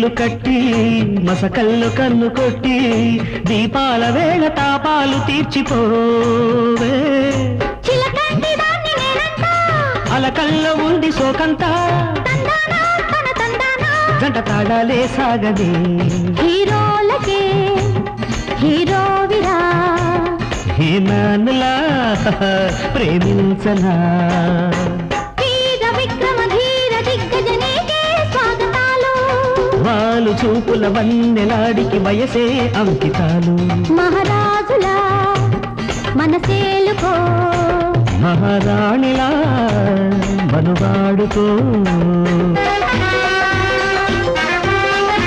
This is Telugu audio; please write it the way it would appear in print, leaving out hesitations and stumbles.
ముడుపులు కట్టి మసకల్లు కన్ను కొట్టి దీపాల వేళ తాపాలు తీర్చిపోవే అలకల్లో ఉంది సోకంతా గంట తాడాలే సాగదే హీరోలకే హీరోవిరా హీనానులా ప్రేమించనా వీర విక్రమ ధీర దిగ్గజనేకే స్వాగతాలు వాలు చూపుల వన్నెలాడికి వయసే అంకితాలు మహారాజులా మనసేలుకో మహారాణిలా మనువాడుకో